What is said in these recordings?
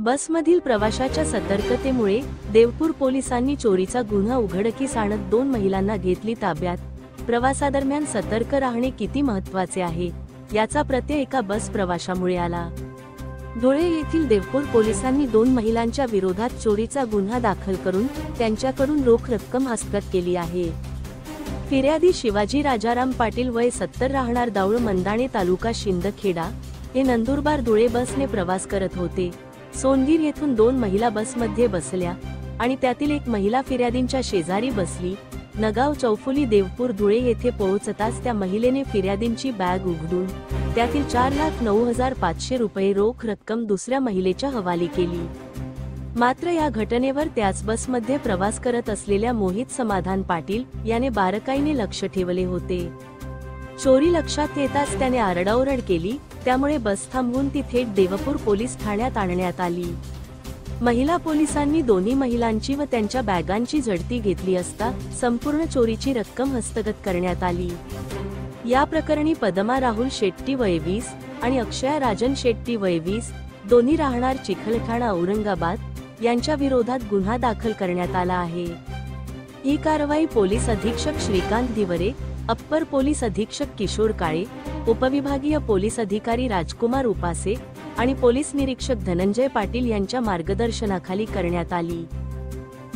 बसमधील प्रवाशाच्या सतर्कतेमुळे देवपूर पोलिसांनी चोरीचा गुन्हा उघडकीस आणत 2 महिलांना घेतली ताब्यात। प्रवासादरम्यान सतर्क राहणे किती महत्त्वाचे आहे याचा प्रत्यय एका बस प्रवाशामुळे आला। धुळे येथील देवपूर पोलिसांनी 2 महिलांच्या विरोधात चोरीचा गुन्हा दाखल करून त्यांच्याकडून रोख रक्कम हस्तगत केली आहे। फिर्यादी शिवाजी राजाराम पाटील वय 70 राहणार दाऊळ मंदाणे तालुका शिंदखेडा हे नंदुरबार धुळे बसने प्रवास करत होते। सोनगीर येथून 2 महिला बसमध्ये बसल्या आणि त्यातील एक महिला फिर्यादींच्या शेजारी बसली। नगाव चौफुली देवपूर धुळे येथे पोहोचताच त्या महिलेने फिर्यादींची बॅग उघडून त्यातील 4,09,500 रुपये रोख रक्कम दुसऱ्या महिलेच्या हवाली केली। मात्र या घटनेवर त्याच बसमध्ये प्रवास करत असलेल्या मोहित समाधान पाटील याने बारकाईने लक्ष ठेवले होते। चोरी लक्षात येताच त्याने आरडाओरड केली, त्यामुळे बस थांबवून ती थेट देवपूर पोलीस ठाण्यात आणण्यात आली। महिला पोलिसांनी दोन्ही महिलांची व त्यांच्या बॅगांची झडती घेतली असता संपूर्ण चोरीची रक्कम हस्तगत करण्यात आली। या प्रकरणी पदमा राहुल शेट्टी वय 20 आणि अक्षया राजन शेट्टी वय 20 दोन्ही राहणार चिखलठाणा औरंगाबाद यांच्या विरोधात गुन्हा दाखल करण्यात आला आहे। ही कारवाई पोलीस अधीक्षक श्रीकांत दिवरे, अप्पर पोलीस अधीक्षक किशोर काळे, उपविभागीय पोलीस अधिकारी राजकुमार उपासे आणि पोलीस निरीक्षक धनंजय पाटील यांच्या मार्गदर्शनाखाली करण्यात आली।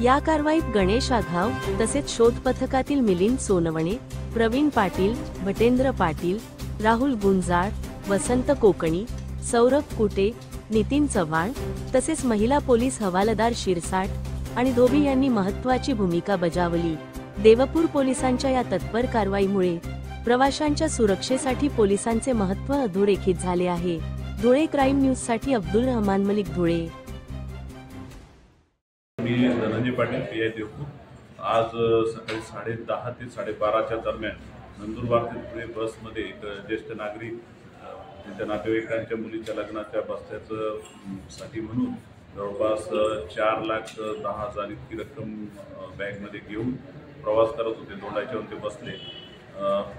या कारवाईत गणेश आघाव तसेच शोध पथकातील मिलिंद सोनवणे, प्रवीण पाटील, भटेंद्र पाटील, राहुल गुंजाळ, वसंत कोकणी, सौरभ कुटे, नितीन चव्हाण तसेच महिला पोलीस हवालदार शिरसाट आणि धोबी यांनी महत्त्वाची भूमिका बजावली। देवपूर पोलिसांच्या या तत्पर कारवाईमुळे प्रवाशांच्या सुरक्षेसाठी पोलिसांचे महत्त्व अधोरेखित झाले आहे। धुळे क्राईम न्यूज साठी अब्दुल रहमान मलिक, धुळे। मी धनंजय पाटील, पीआय देवपूर। आज सकाळी 10:30 ते 12:30च्या दरम्यान नंदुरबार ते धुळे बसमध्ये एक ज्येष्ठ नागरिक त्यांच्या नातेवाईकांच्या मुलीच्या लग्नाच्या बस्त्यासाठी म्हणून जवळपास 4,10,000 इतकी रक्कम बॅगमध्ये घेऊन प्रवास करत होते। दोंडाच्याहून ते बसले।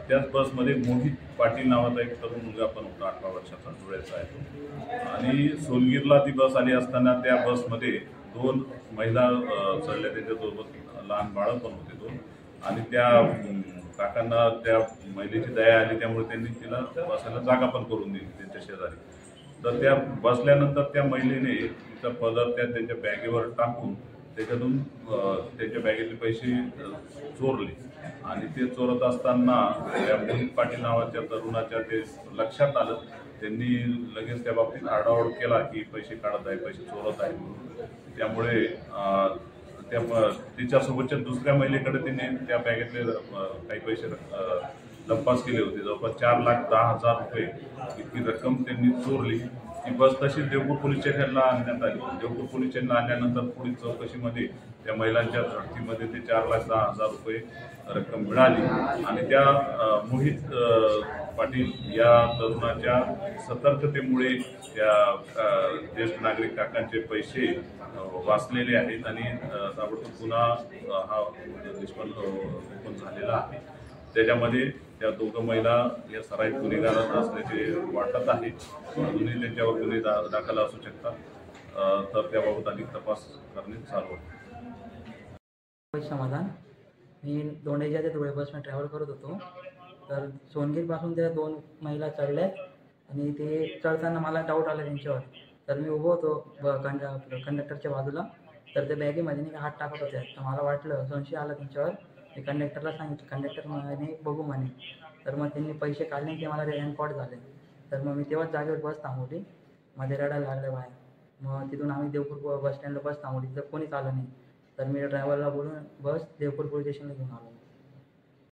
त्याच बसमध्ये मोहित पाटील नावाचा एक तरुण मुलगा पण होता, 18 वर्षाचा, धुळ्याचा आहे। आणि सोनगीरला ती बस आली असताना त्या बसमध्ये 2 महिला चढल्या, त्याच्यासोबत लहान बाळं पण होते 2। आणि त्या काकांना त्या महिलेची दया आली, त्यामुळे त्यांनी तिला बसायला जागा पण करून दिली त्यांच्या शेजारी। तर त्या बसल्यानंतर त्या महिलेने तिचा पदर त्यांच्या बॅगेवर टाकून त्याच्यातून त्यांच्या बॅगेतले पैसे चोरले। आणि ते चोरत असताना त्या मोहित पाटील नावाच्या तरुणाच्या ते लक्षात आलं। त्यांनी लगेच त्या बाबतीत आरडाओरड केला की पैसे काढत आहे, पैसे चोरत आहे म्हणून। त्यामुळे तिच्यासोबतच्या दुसऱ्या महिलेकडे त्यांनी त्या बॅगेतले काही पैसे लंपास केले होते। जवळपास 4,10,000 रुपये इतकी रक्कम त्यांनी चोरली। ती बस तशीच देवपूर पोलीस स्टेशनला आणण्यात आली। देवपूर पोलीस स्टेशनला आणल्यानंतर पुढील चौकशीमध्ये त्या महिलांच्या झडतीमध्ये ते 4,10,000 रुपये रक्कम मिळाली। आणि त्या मोहित पाटील या तरुणाच्या सतर्कतेमुळे त्या ज्येष्ठ नागरिक काकांचे पैसे वाचलेले आहेत आणि ताबडतोब गुन्हा हा निष्पन्न झालेला आहे। त्याच्यामध्ये त्या 2 महिला या सराईत गुन्हेगार असल्याचे वाटत आहे। अजूनही त्यांच्यावर गुन्हे दाखल असू शकतात, तर त्याबाबत अधिक तपास करणे चालू आहे। समाधान, मी दोंडेच्या ते धुळे बसने ट्रॅव्हल करत होतो। तर सोनगीरपासून त्या 2 महिला चढल्यात आणि ते चढताना मला डाऊट आला त्यांच्यावर। तर मी उभं होतो कंडक्टरच्या बाजूला। तर त्या बॅगेमध्ये नाही हात टाकत होते। तर मला वाटलं, संशय आला त्यांच्यावर। मी कंडक्टरला सांगितलं, कंडक्टर म्हणे बघू म्हणे। तर मग त्यांनी पैसे काढले, ते मला हँडपॉट झाले। तर मग मी तेव्हाच जागेवर बस थांबवली, मध्ये रडायला लागलं बाहेर। मग तिथून आम्ही देवपूर बस स्टँडला बस थांबवली, तर कोणीच आलं नाही। तर मी ड्रायव्हरला बोलून बस देवपूर पोलीस स्टेशनला घेऊन आलो।